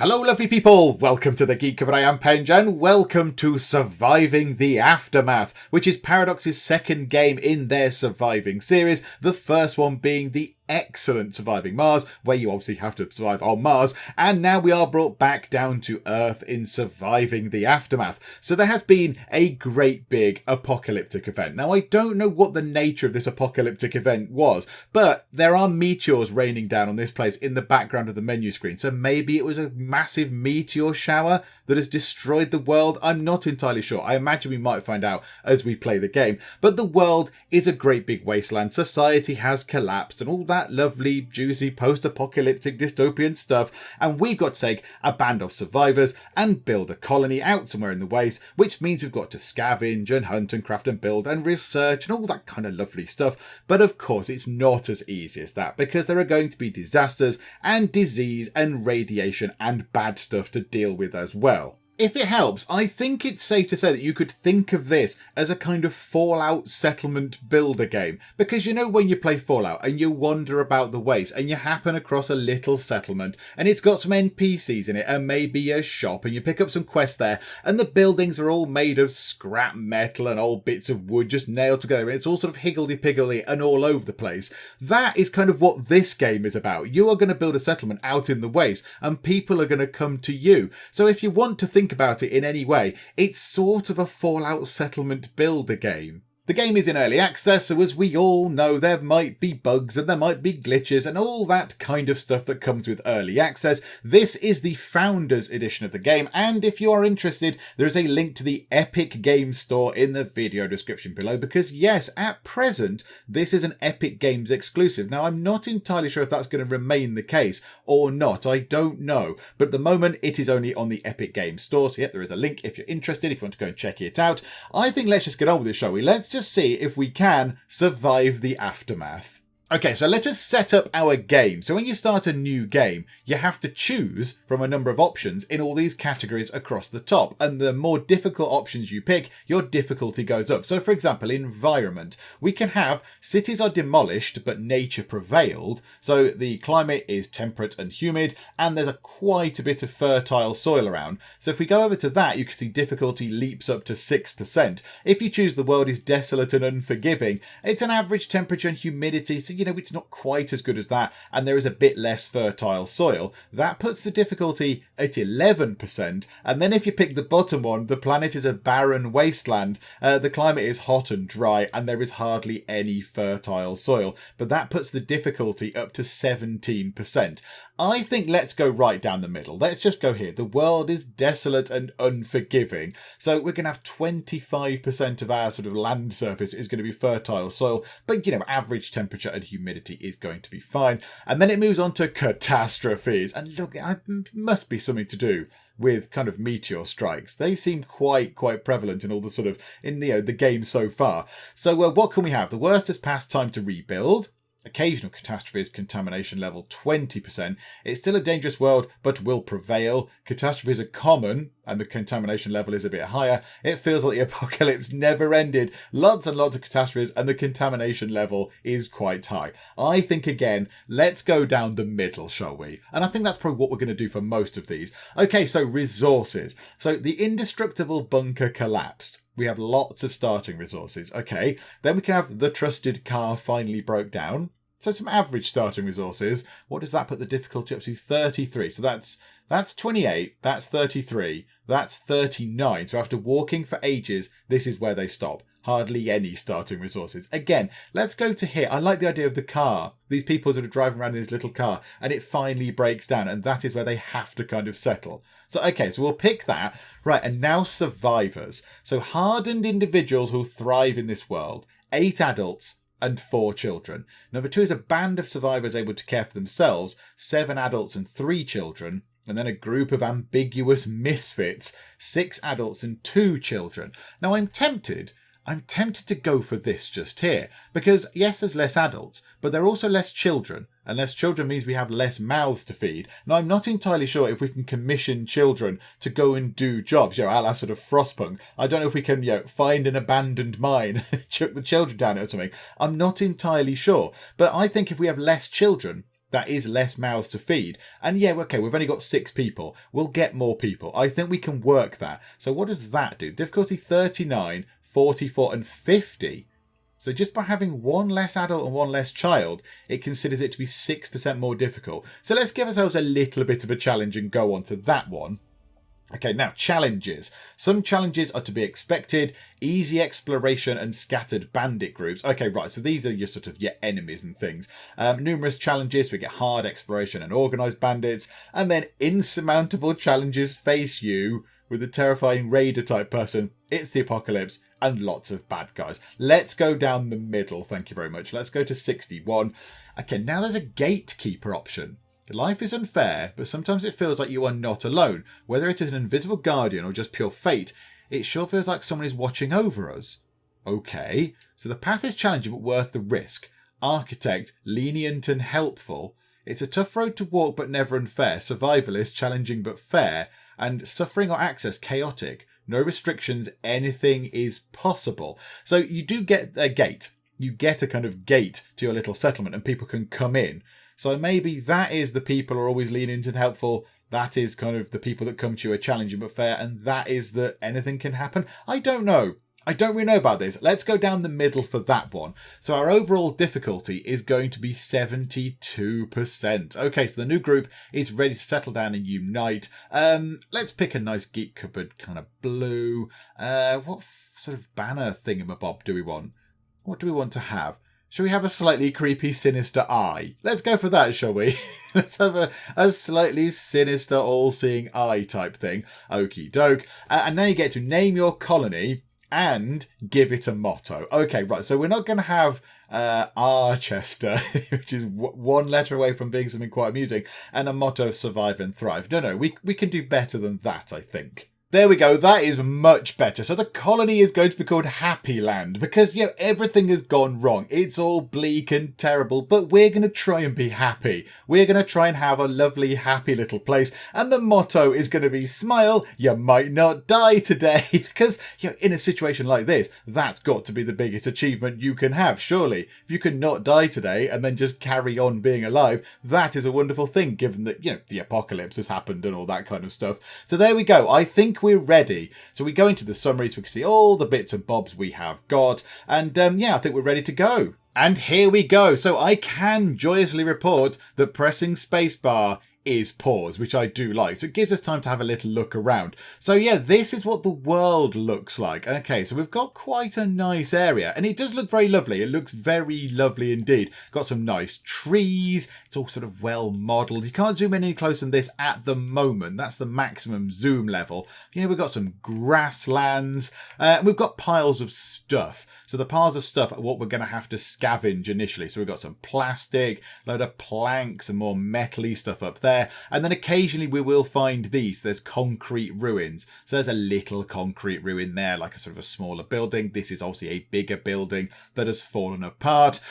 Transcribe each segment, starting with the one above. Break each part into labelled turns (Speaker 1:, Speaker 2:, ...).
Speaker 1: Hello lovely people, welcome to the Geek, I am Penge, and welcome to Surviving the Aftermath, which is Paradox's second game in their surviving series, the first one being the excellent Surviving Mars, where you obviously have to survive on Mars, and now we are brought back down to Earth in Surviving the Aftermath. So there has been a great big apocalyptic event. Now I don't know what the nature of this apocalyptic event was, but there are meteors raining down on this place in the background of the menu screen, so maybe it was a massive meteor shower that has destroyed the world. I'm not entirely sure. I imagine we might find out as we play the game, but the world is a great big wasteland. Society has collapsed and all that lovely, juicy, post-apocalyptic dystopian stuff, and we've got to take a band of survivors and build a colony out somewhere in the waste, which means we've got to scavenge and hunt and craft and build and research and all that kind of lovely stuff. But of course it's not as easy as that, because there are going to be disasters and disease and radiation and bad stuff to deal with as well. If it helps, I think it's safe to say that you could think of this as a kind of Fallout settlement builder game. Because you know when you play Fallout and you wander about the waste and you happen across a little settlement and it's got some NPCs in it and maybe a shop and you pick up some quests there and the buildings are all made of scrap metal and old bits of wood just nailed together and it's all sort of higgledy-piggledy and all over the place. That is kind of what this game is about. You are going to build a settlement out in the waste and people are going to come to you. So if you want to think about it in any way, it's sort of a Fallout settlement builder game. The game is in early access, so as we all know, there might be bugs and there might be glitches and all that kind of stuff that comes with early access. This is the Founders Edition of the game, and if you are interested, there is a link to the Epic Games Store in the video description below, because yes, at present, this is an Epic Games exclusive. Now, I'm not entirely sure if that's going to remain the case or not. I don't know, but at the moment, it is only on the Epic Games Store, so yep, there is a link if you're interested, if you want to go and check it out. I think let's just get on with it, shall we? Let's just see if we can survive the aftermath. Okay, so let us set up our game. So when you start a new game, you have to choose from a number of options in all these categories across the top. And the more difficult options you pick, your difficulty goes up. So for example, environment, we can have cities are demolished, but nature prevailed. So the climate is temperate and humid, and there's quite a bit of fertile soil around. So if we go over to that, you can see difficulty leaps up to 6%. If you choose the world is desolate and unforgiving, it's an average temperature and humidity, so you know, it's not quite as good as that, and there is a bit less fertile soil. That puts the difficulty at 11%, and then if you pick the bottom one, the planet is a barren wasteland, the climate is hot and dry, and there is hardly any fertile soil, but that puts the difficulty up to 17%. I think let's go right down the middle. Let's just go here. The world is desolate and unforgiving. So we're going to have 25% of our sort of land surface is going to be fertile soil. But, you know, average temperature and humidity is going to be fine. And then it moves on to catastrophes. And look, it must be something to do with kind of meteor strikes. They seem quite prevalent in all the sort of, in the game so far. So what can we have? The worst has passed, time to rebuild. Occasional catastrophes, contamination level 20%. It's still a dangerous world, but will prevail. Catastrophes are common, and the contamination level is a bit higher. It feels like the apocalypse never ended. Lots and lots of catastrophes, and the contamination level is quite high. I think, again, let's go down the middle, shall we? And I think that's probably what we're going to do for most of these. Okay, so resources. So the indestructible bunker collapsed. We have lots of starting resources. Okay, then we can have the trusted car finally broke down. So some average starting resources. What does that put the difficulty up to? 33. So that's 28. That's 33. That's 39. So after walking for ages, this is where they stop. Hardly any starting resources. Again, let's go to here. I like the idea of the car. These people sort of driving around in this little car and it finally breaks down, and that is where they have to kind of settle. So, okay, so we'll pick that. Right, and now survivors. So hardened individuals who thrive in this world. 8 adults and 4 children. Number 2 is a band of survivors able to care for themselves. 7 adults and 3 children. And then a group of ambiguous misfits. 6 adults and 2 children. Now I'm tempted to go for this just here, because yes, there's less adults, but there are also less children, and less children means we have less mouths to feed. Now, I'm not entirely sure if we can commission children to go and do jobs, a la sort of Frostpunk. I don't know if we can, find an abandoned mine, chuck the children down it or something. I'm not entirely sure, but I think if we have less children, That is less mouths to feed. And yeah, okay, we've only got 6 people. We'll get more people. I think we can work that. So what does that do? Difficulty 39, 44 and 50. So just by having one less adult and one less child, it considers it to be 6% more difficult. So let's give ourselves a little bit of a challenge and go on to that one. Okay, now challenges. Some challenges are to be expected. Easy exploration and scattered bandit groups. Okay, right, so these are your sort of your enemies and things. Numerous challenges. We get hard exploration and organised bandits. And then insurmountable challenges face you with a terrifying raider type person. It's the apocalypse and lots of bad guys. Let's go down the middle. Thank you very much. Let's go to 61. Okay, now there's a gatekeeper option. Life is unfair, but sometimes it feels like you are not alone. Whether it is an invisible guardian or just pure fate, it sure feels like someone is watching over us. Okay, so the path is challenging but worth the risk. Architect, lenient and helpful. It's a tough road to walk but never unfair. Survivalist, challenging but fair. And suffering or access, chaotic. No restrictions, anything is possible. So you do get a gate. You get a kind of gate to your little settlement and people can come in. So maybe that is the people who are always lenient and helpful. That is kind of the people that come to you are challenging but fair. And that is that anything can happen. I don't know. I don't really know about this. Let's go down the middle for that one. So our overall difficulty is going to be 72%. Okay, so the new group is ready to settle down and unite. Let's pick a nice Geek Cupboard kind of blue. What sort of banner thingamabob do we want? What do we want to have? Shall we have a slightly creepy, sinister eye? Let's go for that, shall we? Let's have a slightly sinister, all-seeing eye type thing. Okie doke. And now you get to name your colony and give it a motto. Okay, right. So we're not going to have Archester, which is one letter away from being something quite amusing, and a motto of survive and thrive. Don't know. We can do better than that, I think. There we go. That is much better. So the colony is going to be called Happy Land because, you know, everything has gone wrong. It's all bleak and terrible, but we're going to try and be happy. We're going to try and have a lovely, happy little place. And the motto is going to be smile, you might not die today. Because, you know, in a situation like this, that's got to be the biggest achievement you can have, surely. If you can not die today and then just carry on being alive, that is a wonderful thing, given that, you know, the apocalypse has happened and all that kind of stuff. So there we go. I think we're ready. So we go into the summary so we can see all the bits and bobs we have got. And yeah, I think we're ready to go. And here we go. So I can joyously report that pressing spacebar is pause, which I do like. So it gives us time to have a little look around. So yeah, this is what the world looks like. Okay, so we've got quite a nice area and it does look very lovely. It looks very lovely indeed. Got some nice trees. It's all sort of well modeled. You can't zoom in any closer than this at the moment. That's the maximum zoom level. You know, we've got some grasslands. We've got piles of stuff. So the piles of stuff are what we're going to have to scavenge initially. So we've got some plastic, a load of planks, and more metally stuff up there. And then occasionally we will find these. There's concrete ruins. So there's a little concrete ruin there, like a sort of a smaller building. This is obviously a bigger building that has fallen apart.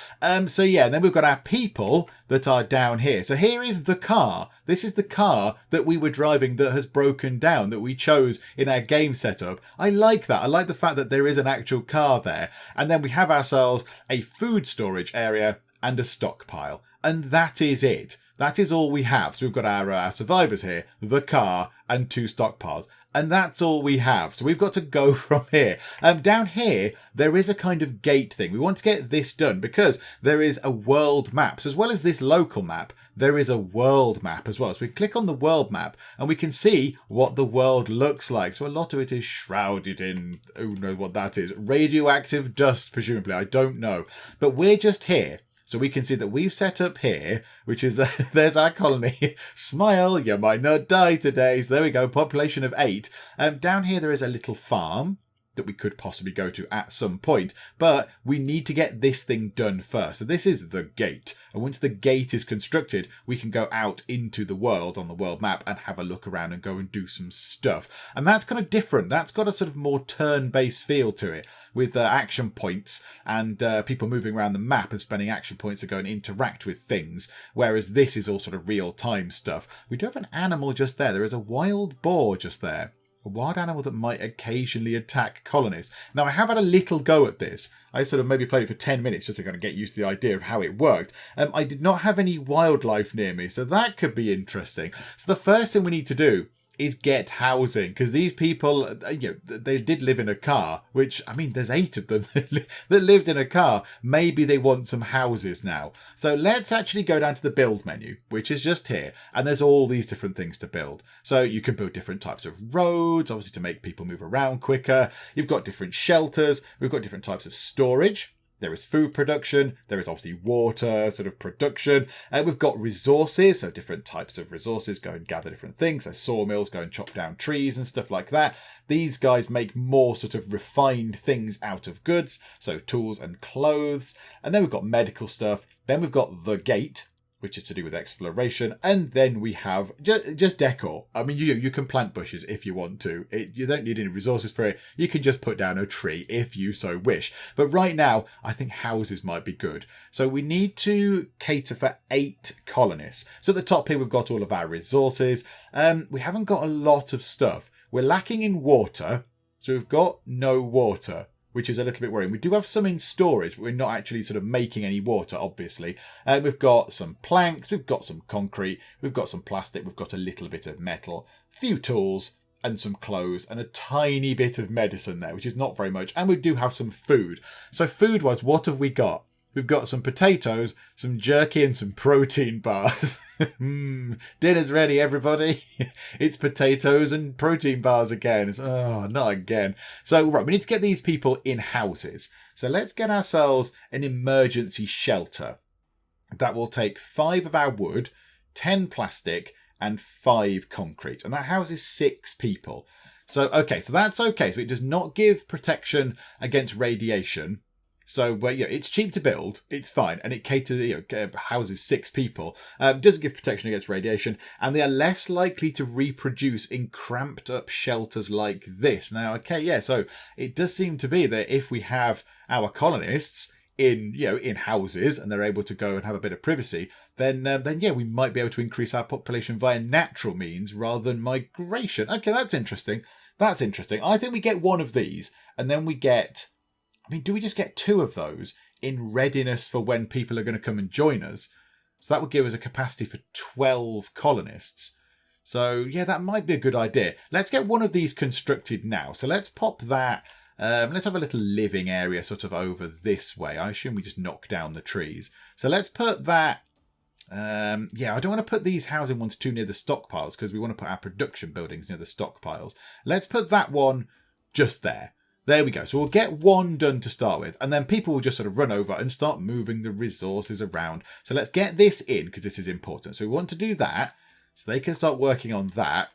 Speaker 1: So yeah, and then we've got our people that are down here. So here is the car. This is the car that we were driving that has broken down, that we chose in our game setup. I like that. I like the fact that there is an actual car there. And then we have ourselves a food storage area and a stockpile. And that is it. That is all we have. So we've got our survivors here, the car, and 2 stockpiles. And that's all we have. So we've got to go from here. Down here, there is a kind of gate thing. We want to get this done because there is a world map. So as well as this local map, there is a world map as well. So we click on the world map and we can see what the world looks like. So a lot of it is shrouded in, who knows what that is, radioactive dust, presumably. I don't know. But we're just here. So we can see that we've set up here, which is, there's our colony. Smile, you might not die today. So there we go, population of 8. Down here there is a little farm that we could possibly go to at some point. But we need to get this thing done first. So this is the gate. And once the gate is constructed, we can go out into the world on the world map and have a look around and go and do some stuff. And that's kind of different. That's got a sort of more turn-based feel to it, with action points and people moving around the map and spending action points to go and interact with things, whereas this is all sort of real-time stuff. We do have an animal just there. There is a wild boar just there. A wild animal that might occasionally attack colonists. Now, I have had a little go at this. I sort of maybe played it for 10 minutes just to kind of get used to the idea of how it worked. I did not have any wildlife near me, so that could be interesting. So the first thing we need to do is get housing, because these people, they did live in a car, which, I mean, there's 8 of them that lived in a car. Maybe they want some houses now. So let's actually go down to the build menu, which is just here, and there's all these different things to build. So you can build different types of roads, obviously to make people move around quicker. You've got different shelters. We've got different types of storage. There is food production. There is obviously water sort of production. We've got resources, so different types of resources. Go and gather different things. So sawmills, go and chop down trees and stuff like that. These guys make more sort of refined things out of goods. So tools and clothes. And then we've got medical stuff. Then we've got the gate, which is to do with exploration. And then we have just decor. I mean, you can plant bushes if you want to. You don't need any resources for it. You can just put down a tree if you so wish. But right now, I think houses might be good. So we need to cater for 8 colonists. So at the top here, we've got all of our resources. We haven't got a lot of stuff. We're lacking in water. So we've got no water, which is a little bit worrying. We do have some in storage, but we're not actually sort of making any water, obviously. We've got some planks, we've got some concrete, we've got some plastic, we've got a little bit of metal, a few tools, and some clothes, and a tiny bit of medicine there, which is not very much. And we do have some food. So food-wise, what have we got? We've got some potatoes, some jerky, and some protein bars. Dinner's ready, everybody. It's potatoes and protein bars again. Not again. So, right, we need to get these people in houses. So let's get ourselves an emergency shelter. That will take 5 of our wood, 10 plastic, and 5 concrete. And that houses 6 people. So, okay, so that's okay. So it does not give protection against radiation. So, it's cheap to build, it's fine, and it houses 6 people. Doesn't give protection against radiation, and they are less likely to reproduce in cramped up shelters like this. Now, so it does seem to be that if we have our colonists in houses and they're able to go and have a bit of privacy, then we might be able to increase our population via natural means rather than migration. Okay, that's interesting. I think we get 1 of these, and then we get... do we just get 2 of those in readiness for when people are going to come and join us? So that would give us a capacity for 12 colonists. So, that might be a good idea. Let's get 1 of these constructed now. So let's pop that. Let's have a little living area sort of over this way. I assume we just knock down the trees. So let's put that. I don't want to put these housing ones too near the stockpiles because we want to put our production buildings near the stockpiles. Let's put that one just there. There we go. So we'll get 1 done to start with, and then people will just sort of run over and start moving the resources around. So let's get this in because this is important. So we want to do that so they can start working on that.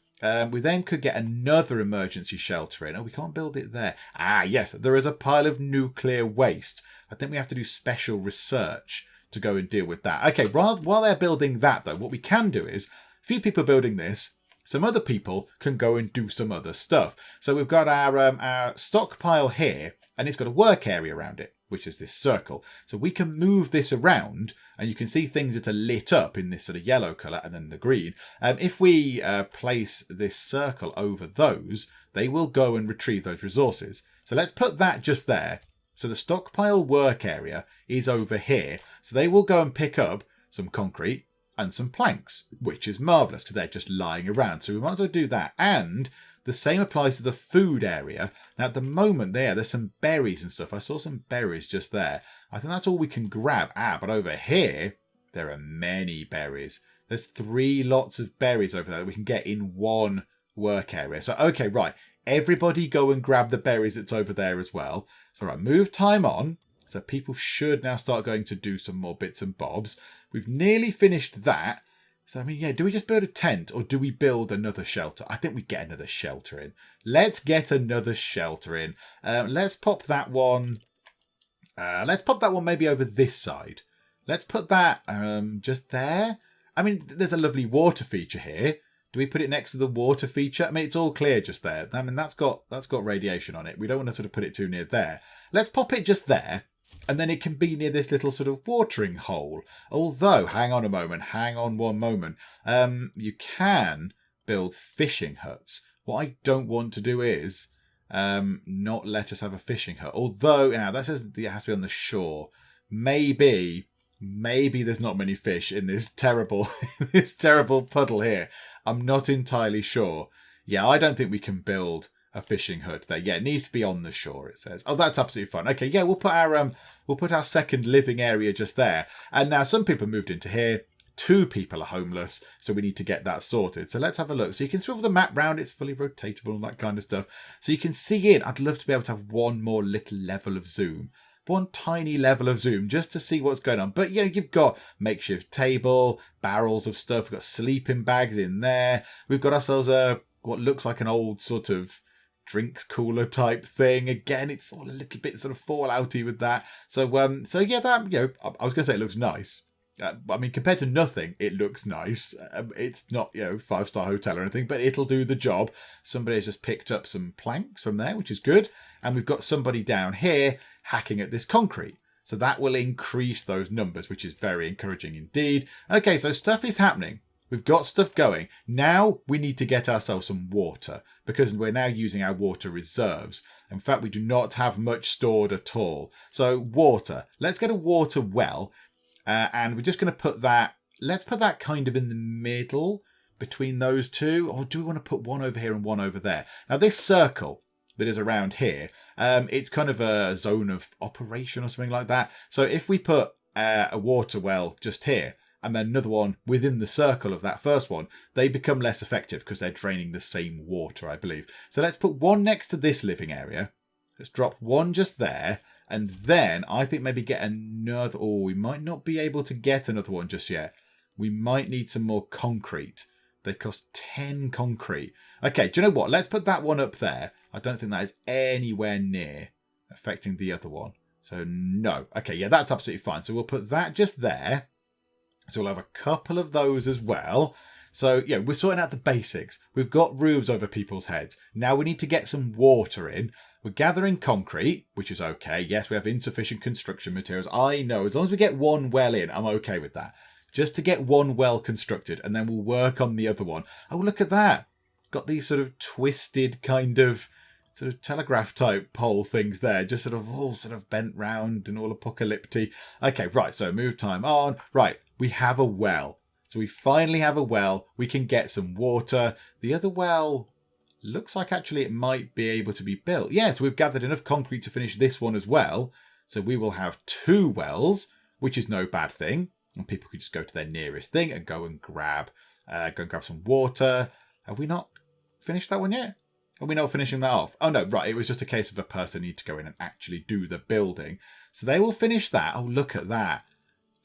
Speaker 1: We then could get another emergency shelter in. Oh, we can't build it there. Yes, there is a pile of nuclear waste. I think we have to do special research to go and deal with that. Okay, while they're building that, though, what we can do is a few people building this. Some other people can go and do some other stuff. So we've got our stockpile here, and it's got a work area around it, which is this circle. So we can move this around, and you can see things that are lit up in this sort of yellow colour and then the green. If we place this circle over those, they will go and retrieve those resources. So let's put that just there. So the stockpile work area is over here. So they will go and pick up some concrete and some planks, which is marvellous because they're just lying around. So we might as well do that. And the same applies to the food area. Now, at the moment there's some berries and stuff. I saw some berries just there. I think that's all we can grab. But over here, there are many berries. There's 3 lots of berries over there that we can get in 1 work area. So, okay, right. Everybody go and grab the berries that's over there as well. So, right, move time on. So people should now start going to do some more bits and bobs. We've nearly finished that. So, do we just build a tent or do we build another shelter? I think we get another shelter in. Let's get another shelter in. Let's pop that one. Let's pop that one maybe over this side. Let's put that just there. There's a lovely water feature here. Do we put it next to the water feature? It's all clear just there. That's got radiation on it. We don't want to sort of put it too near there. Let's pop it just there. And then it can be near this little sort of watering hole. Although, hang on one moment. You can build fishing huts, What I don't want to do is not let us have a fishing hut. Although, now that says it has to be on the shore. Maybe there's not many fish in this terrible puddle here. I'm not entirely sure. Yeah, I don't think we can build a fishing hut there. Yeah, it needs to be on the shore, it says. Oh, that's absolutely fine. Okay, yeah, we'll put our second living area just there. And now some people moved into here. 2 people are homeless, so we need to get that sorted. So let's have a look. So you can swivel the map round. It's fully rotatable and that kind of stuff. So you can see in. I'd love to be able to have one more little level of zoom. One tiny level of zoom just to see what's going on. But yeah, you've got makeshift table, barrels of stuff. We've got sleeping bags in there. We've got ourselves what looks like an old sort of drinks cooler type thing. Again, it's all a little bit sort of fallouty with that. So yeah, that, you know, I was going to say it looks nice. I mean, compared to nothing, it looks nice. It's not, you know, 5-star hotel or anything, but it'll do the job. Somebody has just picked up some planks from there, which is good. And we've got somebody down here hacking at this concrete. So that will increase those numbers, which is very encouraging indeed. Okay, so stuff is happening. We've got stuff going. Now we need to get ourselves some water because we're now using our water reserves. In fact, we do not have much stored at all. So water. Let's get a water well. And we're just going to put that, let's put that kind of in the middle between those two. Or do we want to put one over here and one over there? Now this circle that is around here, it's kind of a zone of operation or something like that. So if we put a water well just here, and then another one within the circle of that first one, they become less effective because they're draining the same water, I believe. So let's put one next to this living area. Let's drop one just there. And then I think maybe get another. Oh, we might not be able to get another one just yet. We might need some more concrete. They cost 10 concrete. Okay, do you know what? Let's put that one up there. I don't think that is anywhere near affecting the other one. So no. Okay, yeah, that's absolutely fine. So we'll put that just there. So we'll have a couple of those as well. So yeah, we're sorting out the basics. We've got roofs over people's heads. Now we need to get some water in. We're gathering concrete, which is okay. Yes, we have insufficient construction materials. I know. As long as we get one well in, I'm okay with that. Just to get one well constructed, and then we'll work on the other one. Oh, look at that. Got these sort of twisted kind of sort of telegraph type pole things there. Just sort of all sort of bent round and all apocalyptic. Okay, right. So move time on. Right. We have a well. So we finally have a well. We can get some water. The other well looks like actually it might be able to be built. Yeah, so we've gathered enough concrete to finish this one as well. So we will have 2 wells, which is no bad thing. And people could just go to their nearest thing and go and grab some water. Have we not finished that one yet? Are we not finishing that off? Oh no, right. It was just a case of a person need to go in and actually do the building. So they will finish that. Oh, look at that.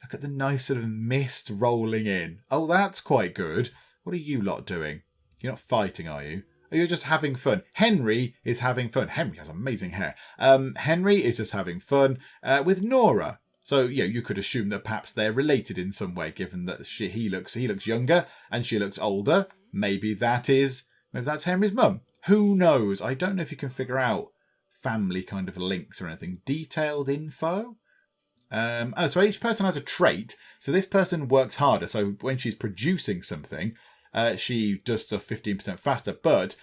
Speaker 1: Look at the nice sort of mist rolling in. Oh, that's quite good. What are you lot doing? You're not fighting, are you? Oh, you're just having fun. Henry is having fun. Henry has amazing hair. Henry is just having fun with Nora. So, yeah, you could assume that perhaps they're related in some way, given that he looks younger and she looks older. Maybe that's Henry's mum. Who knows? I don't know if you can figure out family kind of links or anything. Detailed info? So each person has a trait. So this person works harder. So when she's producing something, she does stuff 15% faster, but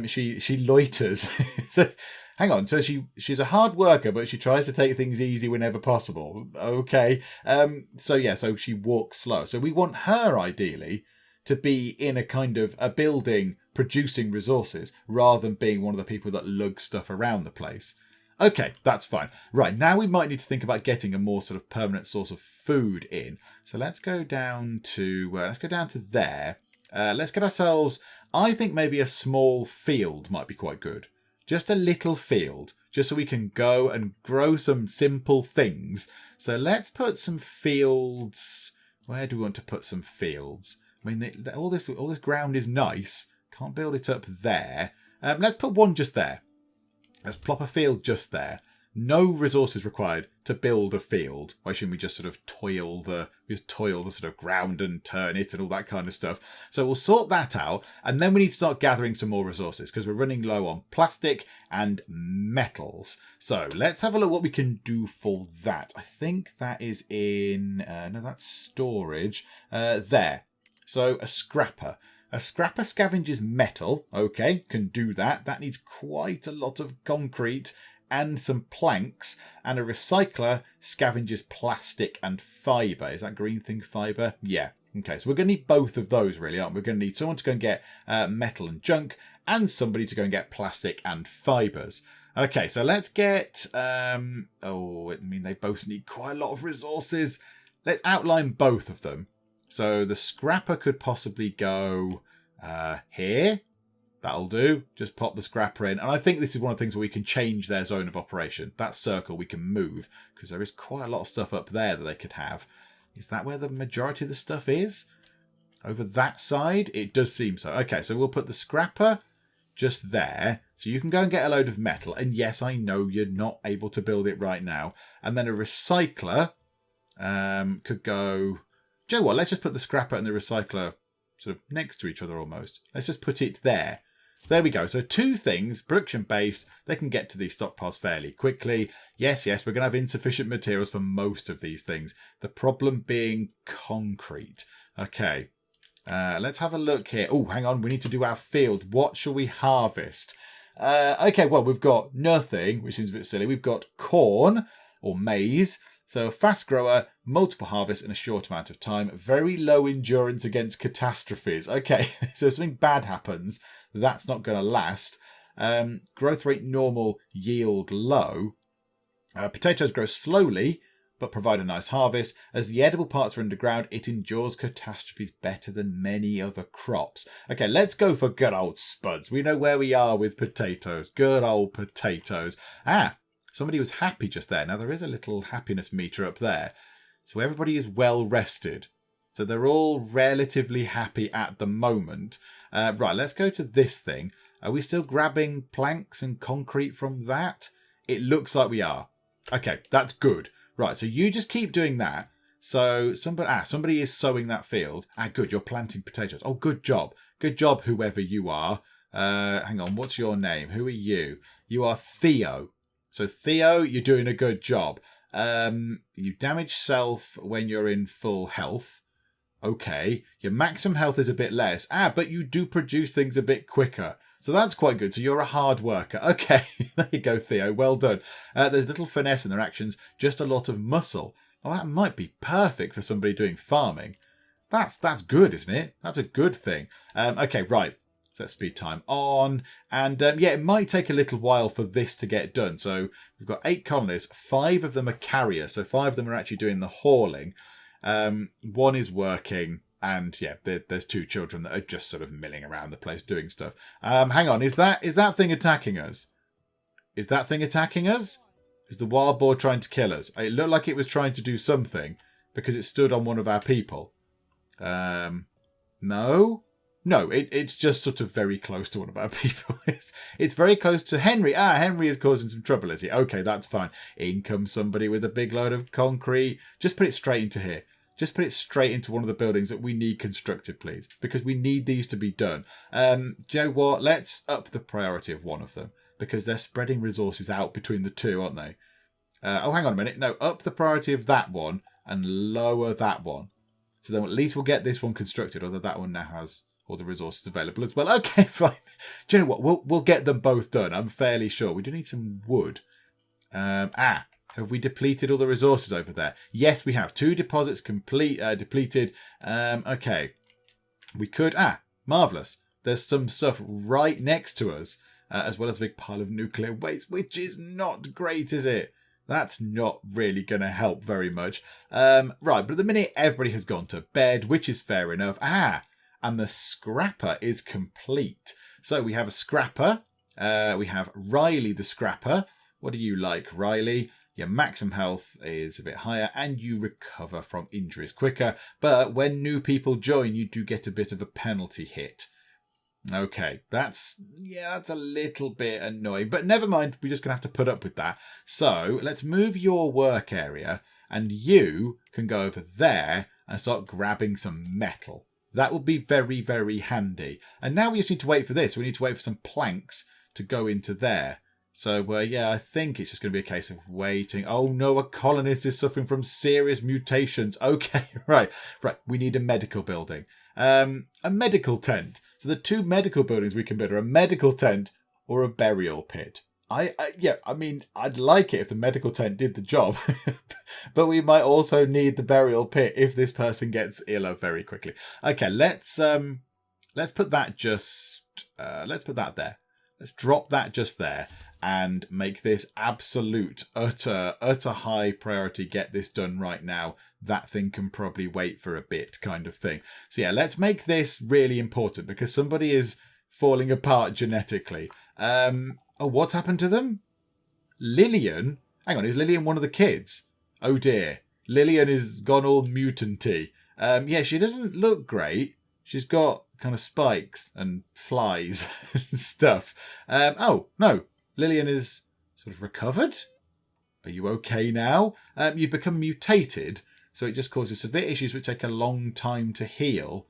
Speaker 1: she loiters. So hang on. So she's a hard worker, but she tries to take things easy whenever possible. Okay. So she walks slow. So we want her ideally to be in a kind of a building producing resources rather than being one of the people that lug stuff around the place. Okay, that's fine. Right, now we might need to think about getting a more sort of permanent source of food in. So let's go down to there. Let's get ourselves, I think maybe a small field might be quite good. Just a little field, just so we can go and grow some simple things. So let's put some fields. Where do we want to put some fields? I mean, all this ground is nice. Can't build it up there. Let's put one just there. Let's plop a field just there. No resources required to build a field. Why shouldn't we just sort of toil the sort of ground and turn it and all that kind of stuff? So we'll sort that out, and then we need to start gathering some more resources because we're running low on plastic and metals. So let's have a look what we can do for that. I think that is in no, that's storage. There. So a scrapper. A scrapper scavenges metal. Okay, can do that. That needs quite a lot of concrete and some planks. And a recycler scavenges plastic and fibre. Is that green thing fibre? Yeah. Okay, so we're going to need both of those, really, aren't we? We're going to need someone to go and get metal and junk, and somebody to go and get plastic and fibres. Okay, so let's get... I mean, they both need quite a lot of resources. Let's outline both of them. So the scrapper could possibly go here. That'll do. Just pop the scrapper in. And I think this is one of the things where we can change their zone of operation. That circle we can move, because there is quite a lot of stuff up there that they could have. Is that where the majority of the stuff is? Over that side? It does seem so. Okay, so we'll put the scrapper just there. So you can go and get a load of metal. And yes, I know you're not able to build it right now. And then a recycler could go... Do you know what? Let's just put the scrapper and the recycler sort of next to each other almost. Let's just put it there. There we go. So two things, production-based, they can get to these stockpiles fairly quickly. Yes, we're going to have insufficient materials for most of these things. The problem being concrete. Okay, let's have a look here. Oh, hang on. We need to do our field. What shall we harvest? Okay, well, we've got nothing, which seems a bit silly. We've got corn or maize. So a fast grower, multiple harvests in a short amount of time, very low endurance against catastrophes. Okay, so if something bad happens, that's not going to last. Growth rate normal, yield low. Potatoes grow slowly, but provide a nice harvest. As the edible parts are underground, it endures catastrophes better than many other crops. Okay, let's go for good old spuds. We know where we are with potatoes. Good old potatoes. Somebody was happy just there. Now, there is a little happiness meter up there. So everybody is well rested. So they're all relatively happy at the moment. Right, let's go to this thing. Are we still grabbing planks and concrete from that? It looks like we are. Okay, that's good. Right, so you just keep doing that. So somebody is sowing that field. Good, you're planting potatoes. Oh, good job. Good job, whoever you are. Hang on, what's your name? Who are you? You are Theo. So Theo, you're doing a good job. You damage self when you're in full health. Okay. Your maximum health is a bit less. But you do produce things a bit quicker. So that's quite good. So you're a hard worker. Okay. There you go, Theo. Well done. There's little finesse in their actions. Just a lot of muscle. Oh, that might be perfect for somebody doing farming. That's good, isn't it? That's a good thing. Okay, right. So let's speed time on. And it might take a little while for this to get done. So we've got 8 colonists. 5 of them are carriers. So 5 of them are actually doing the hauling. 1 is working. And there's 2 children that are just sort of milling around the place doing stuff. Hang on. Is that thing attacking us? Is that thing attacking us? Is the wild boar trying to kill us? It looked like it was trying to do something because it stood on one of our people. No? No, it's just sort of very close to one of our people. It's very close to Henry. Henry is causing some trouble, is he? Okay, that's fine. In comes somebody with a big load of concrete. Just put it straight into here. Just put it straight into one of the buildings that we need constructed, please. Because we need these to be done. Do you know what? Let's up the priority of one of them. Because they're spreading resources out between the 2, aren't they? Hang on a minute. No, up the priority of that one and lower that one. So then at least we'll get this one constructed, although that one now has all the resources available as well. Okay, fine. Do you know what? We'll get them both done. I'm fairly sure. We do need some wood. Have we depleted all the resources over there? Yes, we have. 2 deposits depleted. Okay. We could... marvellous. There's some stuff right next to us, as well as a big pile of nuclear waste, which is not great, is it? That's not really going to help very much. Right, but at the minute, everybody has gone to bed, which is fair enough. And the scrapper is complete. So we have a scrapper. We have Riley the scrapper. What do you like, Riley? Your maximum health is a bit higher and you recover from injuries quicker. But when new people join, you do get a bit of a penalty hit. Okay, that's a little bit annoying. But never mind, we're just going to have to put up with that. So let's move your work area and you can go over there and start grabbing some metal. That would be very, very handy. And now we just need to wait for this. We need to wait for some planks to go into there. So, I think it's just going to be a case of waiting. Oh, no, a colonist is suffering from serious mutations. Okay, right. We need a medical building. A medical tent. So the 2 medical buildings we can build are a medical tent or a burial pit. I mean, I'd like it if the medical tent did the job, but we might also need the burial pit if this person gets ill very quickly. Okay, let's put that let's put that there. Let's drop that just there and make this absolute, utter high priority. Get this done right now. That thing can probably wait for a bit, kind of thing. So yeah, let's make this really important because somebody is falling apart genetically. Oh, what's happened to them? Lillian? Hang on, is Lillian one of the kids? Oh dear. Lillian is gone all mutant-y. Yeah, she doesn't look great. She's got kind of spikes and flies and stuff. Oh, no. Lillian is sort of recovered? Are you okay now? You've become mutated, so it just causes severe issues which take a long time to heal.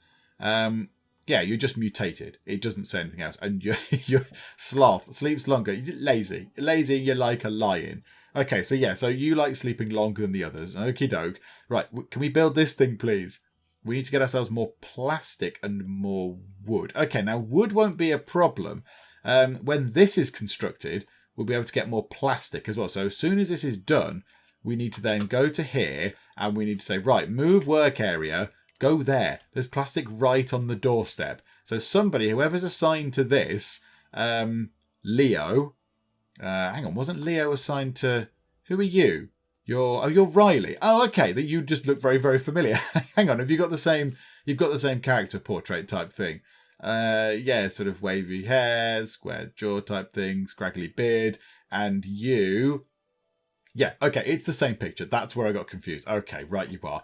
Speaker 1: Yeah, you're just mutated. It doesn't say anything else. And you're sloth, sleeps longer. You're lazy. Lazy, you're like a lion. Okay, so yeah, so you like sleeping longer than the others. Okie doke. Right, can we build this thing, please? We need to get ourselves more plastic and more wood. Okay, now wood won't be a problem. When this is constructed, we'll be able to get more plastic as well. So as soon as this is done, we need to then go to here and we need to say, right, move work area. Go there. There's plastic right on the doorstep. So somebody, whoever's assigned to this, Leo. Hang on, wasn't Leo assigned to? Who are you? You're Riley. Oh, okay. That you just look very, very familiar. Hang on, have you got the same? You've got the same character portrait type thing. Yeah, sort of wavy hair, square jaw type thing, scraggly beard, and you. Yeah, okay, it's the same picture. That's where I got confused. Okay, right you are.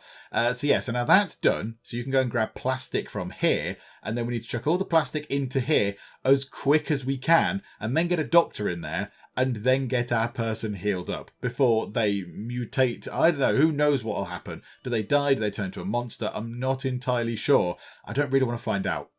Speaker 1: So yeah, so now that's done. So you can go and grab plastic from here, and then we need to chuck all the plastic into here as quick as we can, and then get a doctor in there, and then get our person healed up before they mutate. I don't know, who knows what will happen. Do they die? Do they turn into a monster? I'm not entirely sure. I don't really want to find out.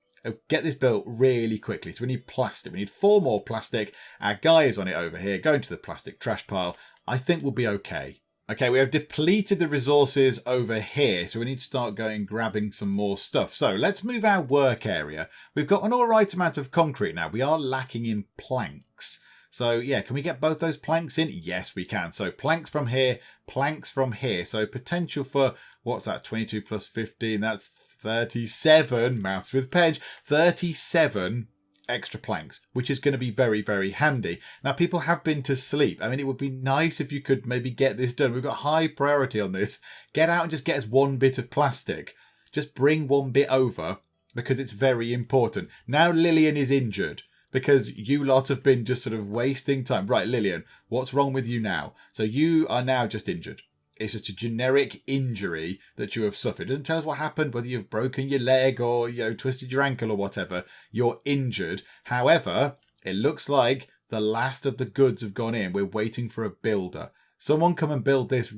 Speaker 1: Get this built really quickly. So we need plastic. We need 4 more plastic. Our guy is on it over here, going to the plastic trash pile. I think we'll be okay. Okay, we have depleted the resources over here, so we need to start going grabbing some more stuff. So let's move our work area. We've got an all right amount of concrete now. We are lacking in planks. So yeah, can we get both those planks in? Yes, we can. So planks from here, planks from here. So potential for, what's that, 22 plus 15, that's 37, maths with Pedge, 37 extra planks, which is going to be very, very handy. Now, people have been to sleep. I mean, it would be nice if you could maybe get this done. We've got high priority on this. Get out and just get us 1 bit of plastic. Just bring 1 bit over because it's very important. Now Lillian is injured because you lot have been just sort of wasting time. Right, Lillian, what's wrong with you now? So you are now just injured. It's just a generic injury that you have suffered. It doesn't tell us what happened, whether you've broken your leg or, twisted your ankle or whatever. You're injured. However, it looks like the last of the goods have gone in. We're waiting for a builder. Someone come and build this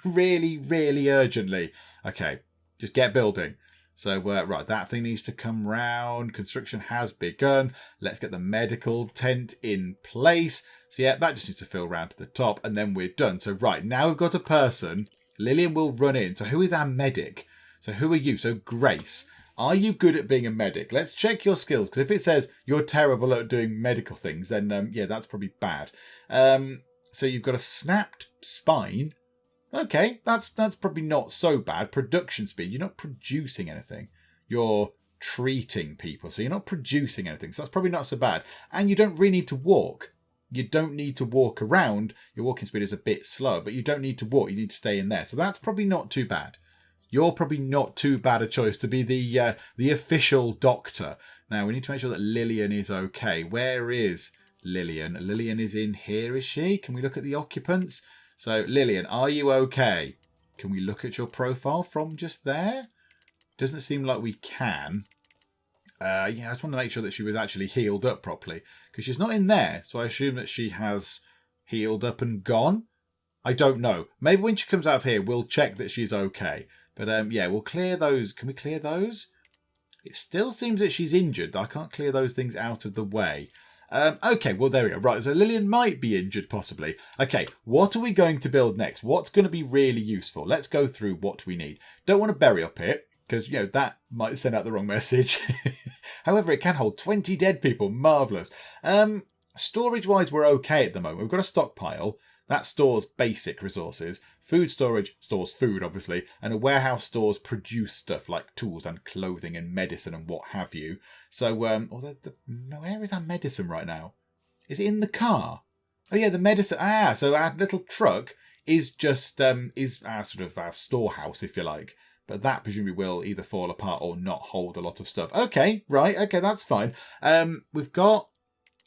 Speaker 1: really, really urgently. Okay, just get building. So, right, that thing needs to come round. Construction has begun. Let's get the medical tent in place. So yeah, that just needs to fill round to the top and then we're done. So right, now we've got a person. Lillian will run in. So who is our medic? So who are you? So Grace, are you good at being a medic? Let's check your skills. Because if it says you're terrible at doing medical things, then yeah, that's probably bad. So you've got a snapped spine. Okay, that's probably not so bad. Production speed. You're not producing anything. You're treating people. So you're not producing anything. So that's probably not so bad. And you don't really need to walk. You don't need to walk around. Your walking speed is a bit slow, but you don't need to walk. You need to stay in there. So that's probably not too bad. You're probably not too bad a choice to be the official doctor. Now, we need to make sure that Lillian is okay. Where is Lillian? Lillian is in here, is she? Can we look at the occupants? So, Lillian, are you okay? Can we look at your profile from just there? Doesn't seem like we can. Yeah, I just want to make sure that she was actually healed up properly. Because she's not in there, so I assume that she has healed up and gone. I don't know. Maybe when she comes out of here, we'll check that she's okay. But yeah, we'll clear those. Can we clear those? It still seems that she's injured. I can't clear those things out of the way. Okay, well, there we go. Right, so Lillian might be injured, possibly. Okay, what are we going to build next? What's going to be really useful? Let's go through what we need. Don't want a burial pit, because, that might send out the wrong message. However, it can hold 20 dead people. Marvellous. Storage-wise, we're okay at the moment. We've got a stockpile. That stores basic resources. Food storage stores food, obviously. And a warehouse stores produce stuff like tools and clothing and medicine and what have you. So, where is our medicine right now? Is it in the car? Oh, yeah, the medicine. So our little truck is just is our sort of our storehouse, if you like. But that presumably will either fall apart or not hold a lot of stuff. Okay, right. Okay, that's fine. We've got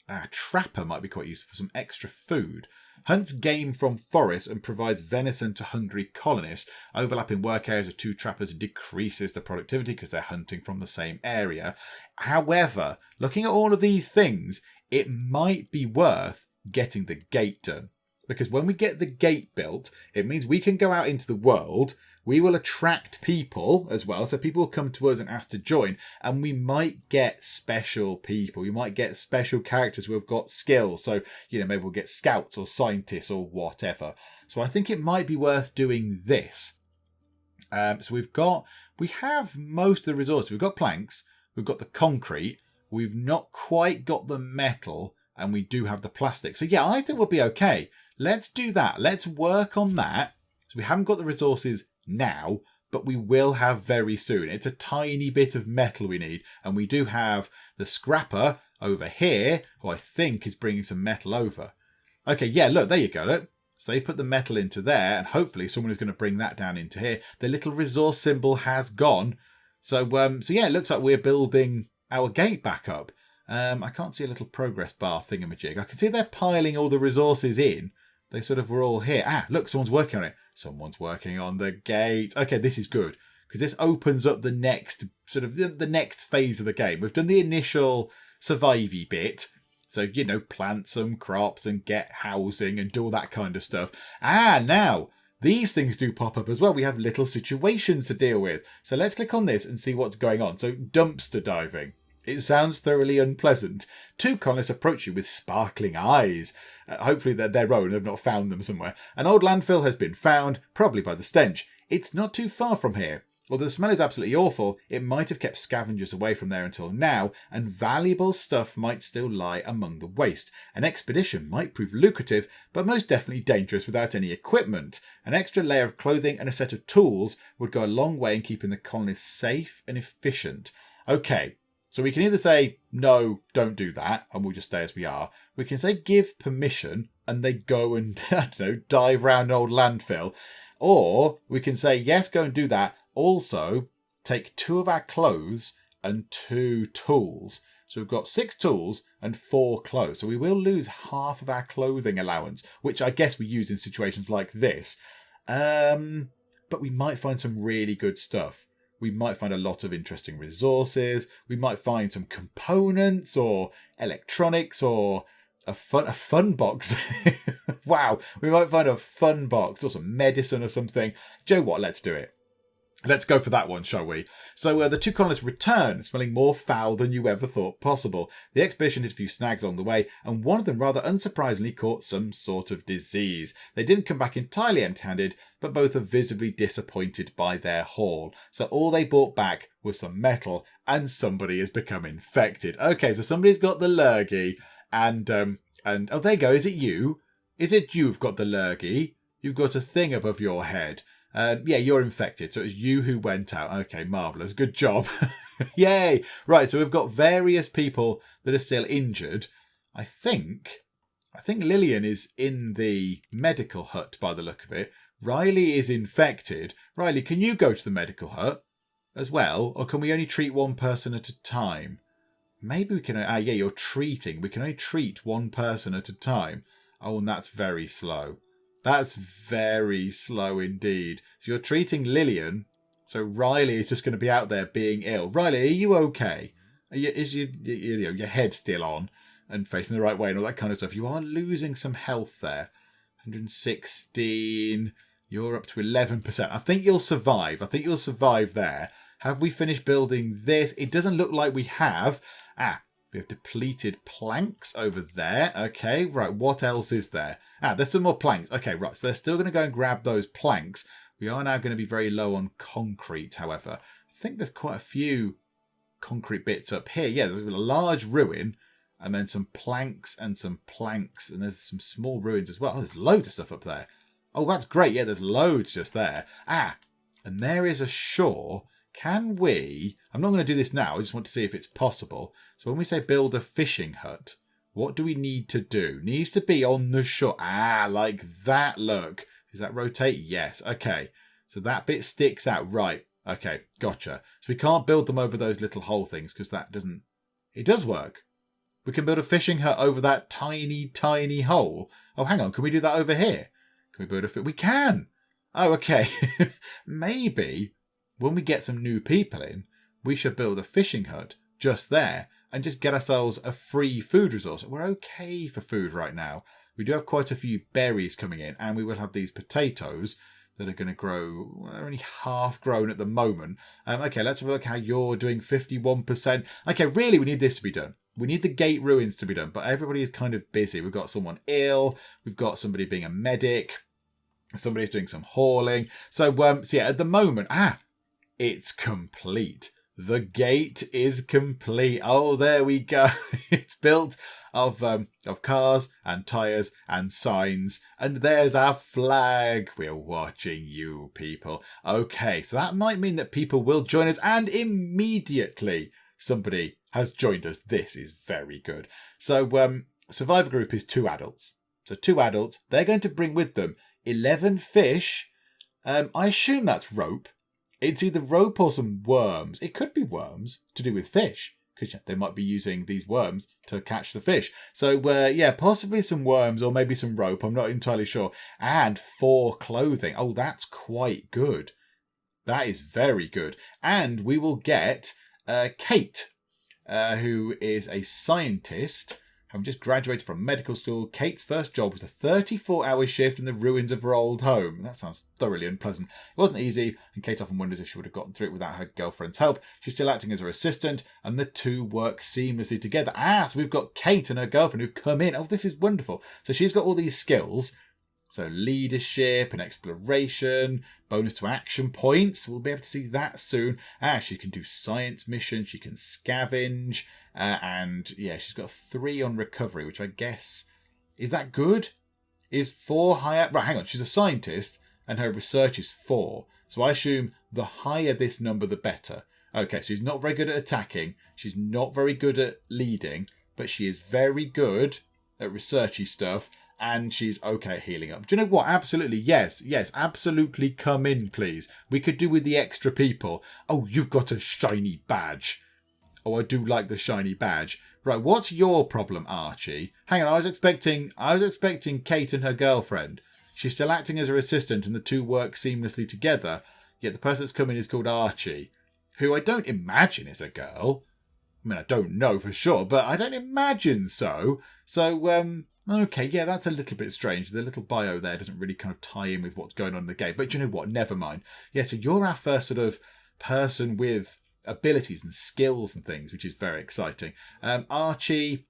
Speaker 1: a trapper might be quite useful for some extra food. Hunts game from forests and provides venison to hungry colonists. Overlapping work areas of two trappers decreases the productivity because they're hunting from the same area. However, looking at all of these things, it might be worth getting the gate done. Because when we get the gate built, it means we can go out into the world. We will attract people as well. So people will come to us and ask to join. And we might get special people. We might get special characters who have got skills. So, maybe we'll get scouts or scientists or whatever. So I think it might be worth doing this. So we have most of the resources. We've got planks. We've got the concrete. We've not quite got the metal. And we do have the plastic. So yeah, I think we'll be okay. Let's do that. Let's work on that. So we haven't got the resources now, but we will have very soon. It's a tiny bit of metal we need. And we do have the scrapper over here, who I think is bringing some metal over. Okay, yeah, look, there you go. Look. So they've put the metal into there, and hopefully someone is going to bring that down into here. The little resource symbol has gone. So yeah, it looks like we're building our gate back up. I can't see a little progress bar thingamajig. I can see they're piling all the resources in. They sort of were all here. Look, someone's working on it. Someone's working on the gate. Okay, this is good. Because this opens up the next, sort of the next phase of the game. We've done the initial survivey bit. So, plant some crops and get housing and do all that kind of stuff. Now, these things do pop up as well. We have little situations to deal with. So let's click on this and see what's going on. So, dumpster diving. It sounds thoroughly unpleasant. Two colonists approach you with sparkling eyes. Hopefully they're their own, they've not found them somewhere. An old landfill has been found, probably by the stench. It's not too far from here. Although the smell is absolutely awful, it might have kept scavengers away from there until now, and valuable stuff might still lie among the waste. An expedition might prove lucrative, but most definitely dangerous without any equipment. An extra layer of clothing and a set of tools would go a long way in keeping the colonists safe and efficient. Okay. So we can either say, no, don't do that, and we'll just stay as we are. We can say give permission, and they go and, dive around an old landfill. Or we can say, yes, go and do that. Also, take 2 of our clothes and 2 tools. So we've got 6 tools and 4 clothes. So we will lose half of our clothing allowance, which I guess we use in situations like this. But we might find some really good stuff. We might find a lot of interesting resources. We might find some components or electronics or a fun box. Wow, we might find a fun box or some medicine or something. Joe, what? Let's do it. Let's go for that one, shall we? So the 2 colonists return, smelling more foul than you ever thought possible. The expedition hit a few snags along the way, and one of them rather unsurprisingly caught some sort of disease. They didn't come back entirely empty-handed, but both are visibly disappointed by their haul. So all they brought back was some metal, and somebody has become infected. Okay, so somebody's got the lurgy, and oh, there you go. Is it you? Is it you've got the lurgy? You've got a thing above your head. Yeah, you're infected, so it was you who went out. Okay, marvellous. Good job. Yay. Right, so we've got various people that are still injured. I think Lillian is in the medical hut by the look of it. Riley is infected. Riley, can you go to the medical hut as well? Or can we only treat one person at a time? Maybe we can... yeah, you're treating. We can only treat one person at a time. Oh, and that's very slow. That's very slow indeed. So you're treating Lillian. So Riley is just going to be out there being ill. Riley, are you okay? Is your head still on and facing the right way and all that kind of stuff? You are losing some health there. 116. You're up to 11%. I think you'll survive. I think you'll survive there. Have we finished building this? It doesn't look like we have. We have depleted planks over there. Okay, right. What else is there? There's some more planks. Okay, right. So they're still going to go and grab those planks. We are now going to be very low on concrete, however. I think there's quite a few concrete bits up here. Yeah, there's a large ruin, and then some planks, and there's some small ruins as well. Oh, there's loads of stuff up there. Oh, that's great. Yeah, there's loads just there. And there is a shore. Can we... I'm not going to do this now. I just want to see if it's possible. So when we say build a fishing hut, what do we need to do? Needs to be on the shore. Like that. Look. Does that rotate? Yes. Okay. So that bit sticks out. Right. Okay. Gotcha. So we can't build them over those little hole things because that doesn't... It does work. We can build a fishing hut over that tiny, tiny hole. Oh, hang on. Can we do that over here? Can we build a... We can. Oh, okay. Maybe when we get some new people in, we should build a fishing hut just there and just get ourselves a free food resource. We're okay for food right now. We do have quite a few berries coming in, and we will have these potatoes that are going to grow. They're only half grown at the moment. Okay, let's have a look how you're doing. 51%. Okay, really, we need this to be done. We need the gate ruins to be done, but everybody is kind of busy. We've got someone ill. We've got somebody being a medic. Somebody's doing some hauling. So yeah, at the moment, it's complete. The gate is complete. Oh, there we go. It's built of cars and tyres and signs. And there's our flag. We're watching you, people. Okay, so that might mean that people will join us. And immediately somebody has joined us. This is very good. So survivor group is 2 adults. So 2 adults. They're going to bring with them 11 fish. I assume that's rope. It's either rope or some worms. It could be worms to do with fish, because they might be using these worms to catch the fish. So, yeah, possibly some worms or maybe some rope. I'm not entirely sure. And 4 clothing. Oh, that's quite good. That is very good. And we will get Kate, who is a scientist. Having just graduated from medical school, Kate's first job was a 34-hour shift in the ruins of her old home. That sounds thoroughly unpleasant. It wasn't easy, and Kate often wonders if she would have gotten through it without her girlfriend's help. She's still acting as her assistant, and the 2 work seamlessly together. So we've got Kate and her girlfriend who've come in. Oh, this is wonderful. So she's got all these skills. So leadership and exploration, bonus to action points. We'll be able to see that soon. She can do science missions. She can scavenge. And yeah, she's got 3 on recovery, which I guess, is that good? Is 4 higher? Right, hang on. She's a scientist and her research is 4. So I assume the higher this number, the better. Okay, so she's not very good at attacking. She's not very good at leading, but she is very good at researchy stuff. And she's okay at healing up. Do you know what? Absolutely. Yes, absolutely. Come in, please. We could do with the extra people. Oh, you've got a shiny badge. Oh, I do like the shiny badge. Right, what's your problem, Archie? Hang on, I was expecting Kate and her girlfriend. She's still acting as her assistant and the 2 work seamlessly together. Yet the person that's coming is called Archie, who I don't imagine is a girl. I mean, I don't know for sure, but I don't imagine so. So, okay, yeah, that's a little bit strange. The little bio there doesn't really kind of tie in with what's going on in the game. But do you know what? Never mind. Yeah, so you're our first sort of person with abilities and skills and things, which is very exciting. Archie,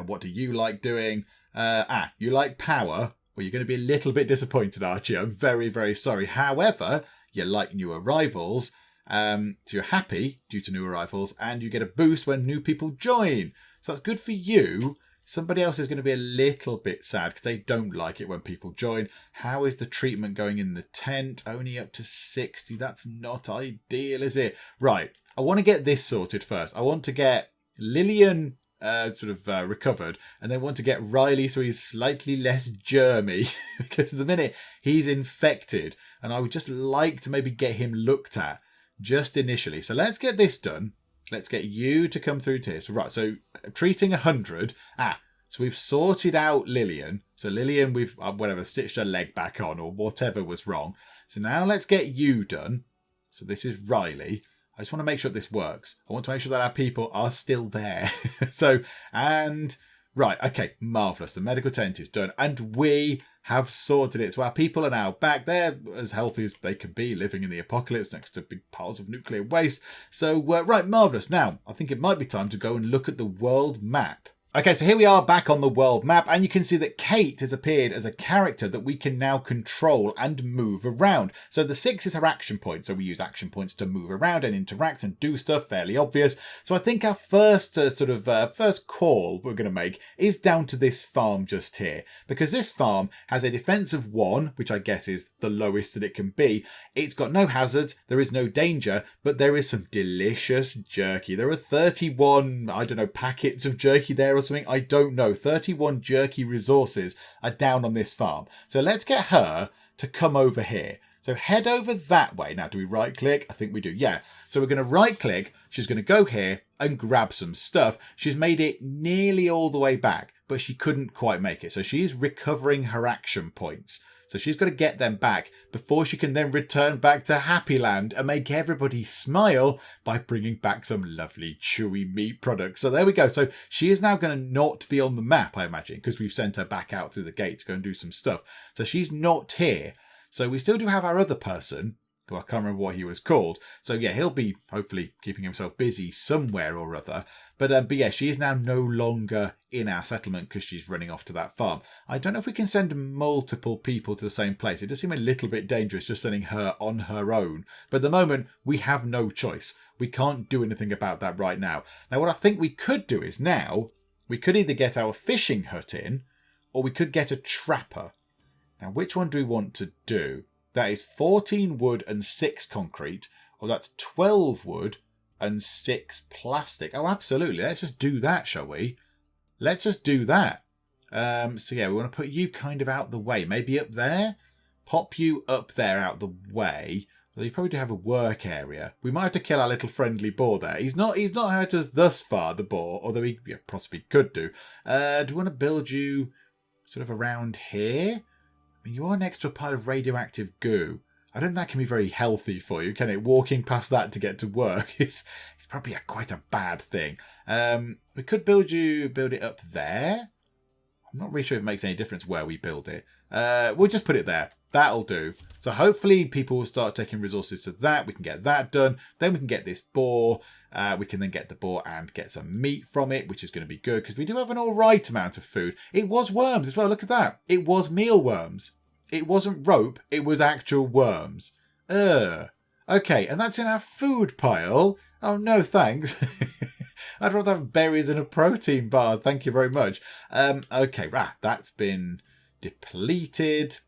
Speaker 1: what do you like doing? You like power? Well, you're going to be a little bit disappointed, Archie. I'm very, very sorry. However, you like new arrivals. So you're happy due to new arrivals, and you get a boost when new people join. So that's good for you. Somebody else is going to be a little bit sad because they don't like it when people join. How is the treatment going in the tent? Only up to 60. That's not ideal, is it? Right. I want to get this sorted first. I want to get Lillian recovered, and then want to get Riley so he's slightly less germy because at the minute he's infected, and I would just like to maybe get him looked at just initially. So let's get this done. Let's get you to come through to here. So, right, so treating 100. So we've sorted out Lillian. So Lillian, we've, stitched her leg back on or whatever was wrong. So now let's get you done. So this is Riley. I just want to make sure this works. I want to make sure that our people are still there. Right, okay, marvellous. The medical tent is done. And we have sorted it. So our people are now back. They're as healthy as they can be, living in the apocalypse next to big piles of nuclear waste. So, right, marvellous. Now, I think it might be time to go and look at the world map. Okay, so here we are back on the world map, and you can see that Kate has appeared as a character that we can now control and move around. So the 6 is her action point, so we use action points to move around and interact and do stuff, fairly obvious. So I think our first first call we're going to make is down to this farm just here, because this farm has a defense of 1, which I guess is the lowest that it can be. It's got no hazards, there is no danger, but there is some delicious jerky. There are 31, packets of jerky there or something. I don't know. 31 jerky resources are down on this farm. So let's get her to come over here. So head over that way. Now, do we right click? I think we do. Yeah. So we're going to right click. She's going to go here and grab some stuff. She's made it nearly all the way back, but she couldn't quite make it. So she is recovering her action points. So she's got to get them back before she can then return back to Happy Land and make everybody smile by bringing back some lovely chewy meat products. So there we go. So she is now going to not be on the map, I imagine, because we've sent her back out through the gate to go and do some stuff. So she's not here. So we still do have our other person, who I can't remember what he was called. So yeah, he'll be hopefully keeping himself busy somewhere or other. But yeah, she is now no longer in our settlement because she's running off to that farm. I don't know if we can send multiple people to the same place. It does seem a little bit dangerous just sending her on her own. But at the moment, we have no choice. We can't do anything about that right now. Now, what I think we could do is now, we could either get our fishing hut in, or we could get a trapper. Now, which one do we want to do? That is 14 wood and 6 concrete, or that's 12 wood and 6 plastic. Oh, absolutely. Let's just do that, shall we? Let's just do that. So yeah, we want to put you kind of out the way. Maybe up there? Pop you up there out the way. Although you probably do have a work area. We might have to kill our little friendly boar there. He's not hurt us thus far, the boar, although he possibly could do. Do we want to build you sort of around here? I mean, you are next to a pile of radioactive goo. I don't think that can be very healthy for you, can it? Walking past that to get to work is probably quite a bad thing. We could build it up there. I'm not really sure if it makes any difference where we build it. We'll just put it there. That'll do. So hopefully people will start taking resources to that. We can get that done. Then we can get this boar. We can then get the boar and get some meat from it, which is going to be good because we do have an all right amount of food. It was worms as well. Look at that. It was mealworms. It wasn't rope. It was actual worms. Okay, and that's in our food pile. Oh, no, thanks. I'd rather have berries and a protein bar. Thank you very much. Okay, that's been depleted.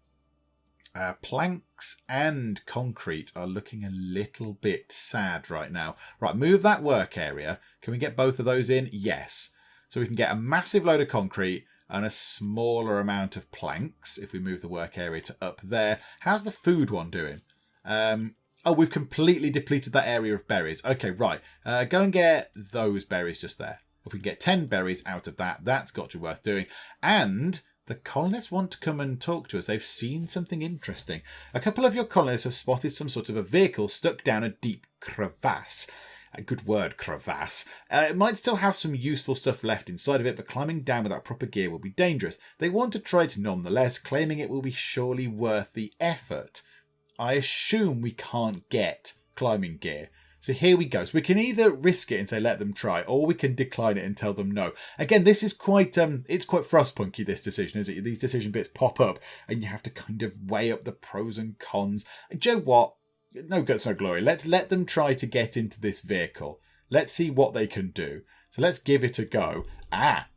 Speaker 1: Planks and concrete are looking a little bit sad right now. Right, move that work area. Can we get both of those in? Yes. So we can get a massive load of concrete and a smaller amount of planks if we move the work area to up there. How's the food one doing? Oh, we've completely depleted that area of berries. Okay, right. Go and get those berries just there. If we can get 10 berries out of that, that's got to be worth doing. And the colonists want to come and talk to us. They've seen something interesting. A couple of your colonists have spotted some sort of a vehicle stuck down a deep crevasse. A good word, crevasse. It might still have some useful stuff left inside of it, but climbing down without proper gear will be dangerous. They want to try it nonetheless, claiming it will be surely worth the effort. I assume we can't get climbing gear. So here we go. So we can either risk it and say let them try, or we can decline it and tell them no. Again, this is quite it's quite frostpunky, this decision, isn't it? These decision bits pop up and you have to kind of weigh up the pros and cons. Do you know what? No guts, no glory. Let's let them try to get into this vehicle. Let's see what they can do. So let's give it a go.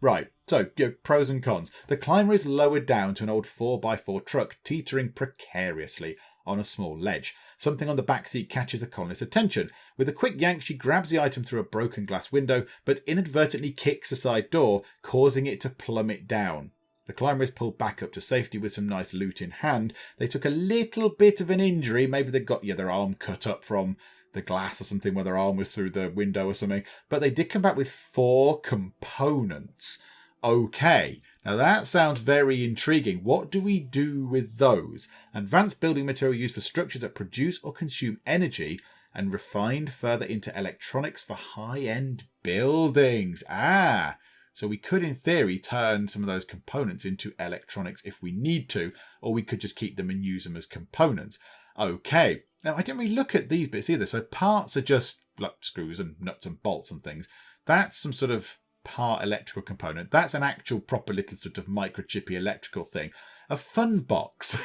Speaker 1: Right. So, pros and cons. The climber is lowered down to an old 4x4 truck, teetering precariously on a small ledge. Something on the back seat catches the colonist's attention. With a quick yank, she grabs the item through a broken glass window, but inadvertently kicks a side door, causing it to plummet down. The climber is pulled back up to safety with some nice loot in hand. They took a little bit of an injury. Maybe they got their arm cut up from the glass or something, where their arm was through the window or something. But they did come back with 4 components. Okay, now that sounds very intriguing. What do we do with those? Advanced building material used for structures that produce or consume energy, and refined further into electronics for high-end buildings. So we could, in theory, turn some of those components into electronics if we need to, or we could just keep them and use them as components. Okay. Now, I didn't really look at these bits either. So parts are just like screws and nuts and bolts and things. That's some sort of part electrical component. That's an actual proper little sort of microchippy electrical thing. A fun box.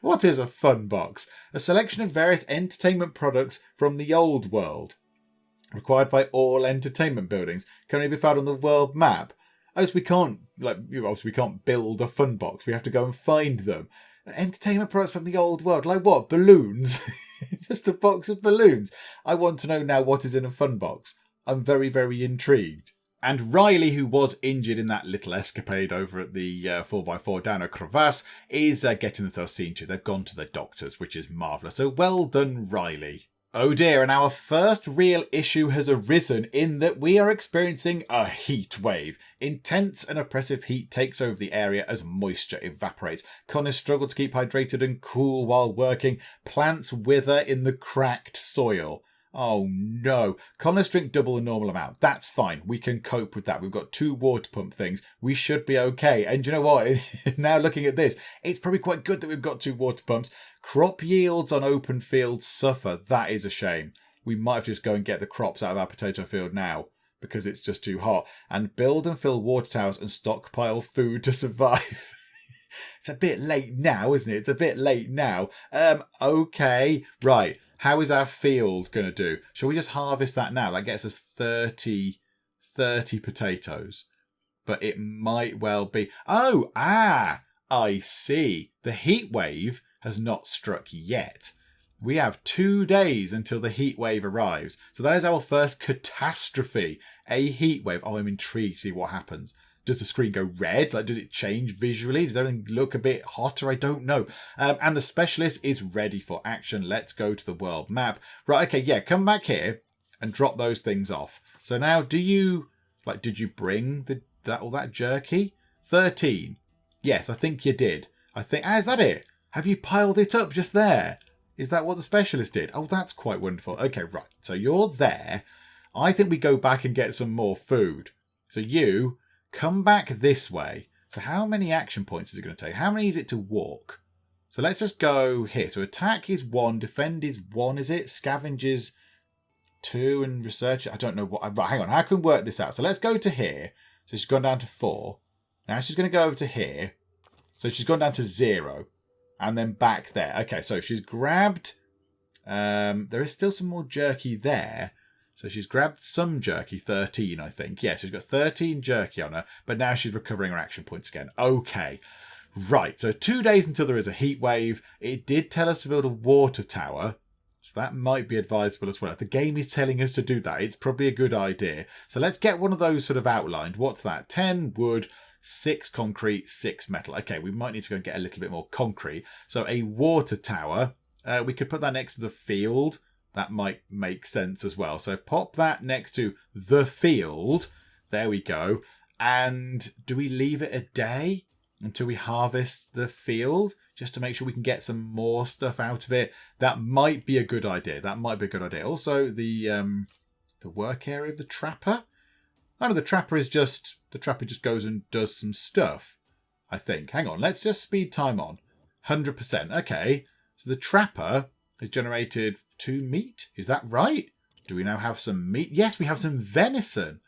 Speaker 1: What is a fun box? A selection of various entertainment products from the old world, required by all entertainment buildings, can only be found on the world map. Oh, so we can't, obviously we can't build a fun box. We have to go and find them. Entertainment products from the old world, like what? Balloons? Just a box of balloons. I want to know now what is in a fun box. I'm very, very intrigued. And Riley, who was injured in that little escapade over at the 4x4 down a crevasse, is getting themselves seen to. They've gone to the doctors, which is marvellous. So well done, Riley. Oh dear, and our first real issue has arisen in that we are experiencing a heat wave. Intense and oppressive heat takes over the area as moisture evaporates. Connors struggle to keep hydrated and cool while working. Plants wither in the cracked soil. Oh no. Connors drink double the normal amount. That's fine. We can cope with that. We've got 2 water pump things. We should be okay. And you know what? Now looking at this, it's probably quite good that we've got 2 water pumps. Crop yields on open fields suffer. That is a shame. We might have to just go and get the crops out of our potato field now because it's just too hot. And build and fill water towers and stockpile food to survive. It's a bit late now, isn't it? It's a bit late now. Okay. Right. How is our field going to do? Shall we just harvest that now? That gets us 30 potatoes. But it might well be... I see. The heat wave has not struck yet. We have 2 days until the heat wave arrives. So that is our first catastrophe. A heat wave. Oh, I'm intrigued to see what happens. Does the screen go red? Like, does it change visually? Does everything look a bit hotter? I don't know. And the specialist is ready for action. Let's go to the world map. Right, okay, yeah, come back here and drop those things off. So now, did you bring all that jerky? 13. Yes, I think you did. Is that it? Have you piled it up just there? Is that what the specialist did? Oh, that's quite wonderful. Okay, right. So you're there. I think we go back and get some more food. So you... come back this way. So how many action points is it going to take? How many is it to walk? So let's just go here. So attack is 1. Defend is 1, is it? Scavenge is 2. And research, I don't know what. Right, hang on. How can we work this out? So let's go to here. So she's gone down to 4. Now she's going to go over to here. So she's gone down to 0. And then back there. Okay, so she's grabbed... there is still some more jerky there. So she's grabbed some jerky, 13, I think. Yeah, so she's got 13 jerky on her, but now she's recovering her action points again. Okay. Right, so 2 days until there is a heat wave. It did tell us to build a water tower, so that might be advisable as well. If the game is telling us to do that, it's probably a good idea. So let's get one of those sort of outlined. What's that? 10 wood, 6 concrete, 6 metal. Okay, we might need to go and get a little bit more concrete. So a water tower. We could put that next to the field. That might make sense as well. So pop that next to the field. There we go. And do we leave it a day until we harvest the field? Just to make sure we can get some more stuff out of it. That might be a good idea. Also, the work area of the trapper. Oh no, the trapper just goes and does some stuff, I think. Hang on, let's just speed time on. 100%. Okay. So the trapper has generated 2 meat. Is that right? Do we now have some meat? Yes, we have some venison.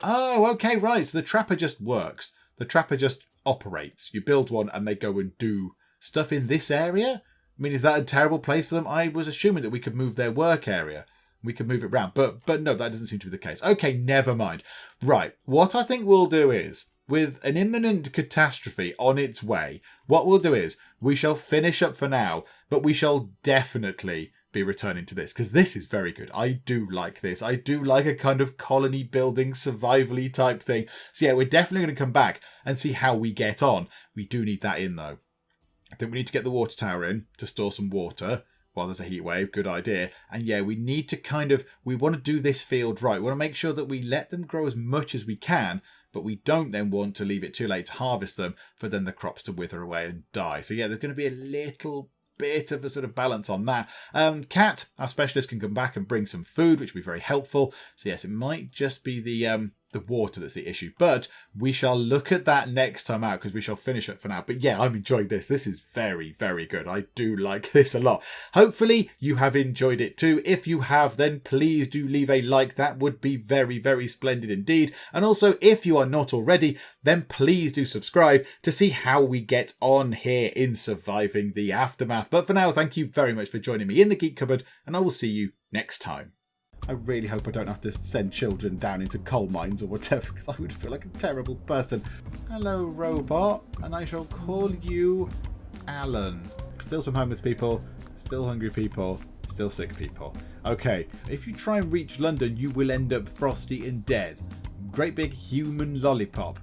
Speaker 1: Oh, okay, right. So the trapper just works. The trapper just operates. You build one and they go and do stuff in this area? I mean, is that a terrible place for them? I was assuming that we could move their work area. We could move it around. But no, that doesn't seem to be the case. Okay, never mind. Right. What I think we'll do is, with an imminent catastrophe on its way, what we'll do is we shall finish up for now, but we shall definitely be returning to this because this is very good. I do like this. I do like a kind of colony building survival-y type thing. So yeah, we're definitely going to come back and see how we get on. We do need that in though. I think we need to get the water tower in to store some water while there's a heat wave. Good idea. And yeah, we need to we want to do this field right. We want to make sure that we let them grow as much as we can, but we don't then want to leave it too late to harvest them for then the crops to wither away and die. So yeah, there's going to be a little bit of a sort of balance on that. Cat, our specialist, can come back and bring some food, which will be very helpful. So yes, it might just be the the water that's the issue. But we shall look at that next time out, because we shall finish it for now. But yeah, I'm enjoying this. This is very, very good. I do like this a lot. Hopefully you have enjoyed it too. If you have, then please do leave a like. That would be very, very splendid indeed. And also, if you are not already, then please do subscribe to see how we get on here in surviving the aftermath. But for now, thank you very much for joining me in the Geek Cupboard, and I will see you next time. I really hope I don't have to send children down into coal mines or whatever, because I would feel like a terrible person. Hello, robot, and I shall call you Alan. Still some homeless people, still hungry people, still sick people. Okay, if you try and reach London, you will end up frosty and dead. Great big human lollipop.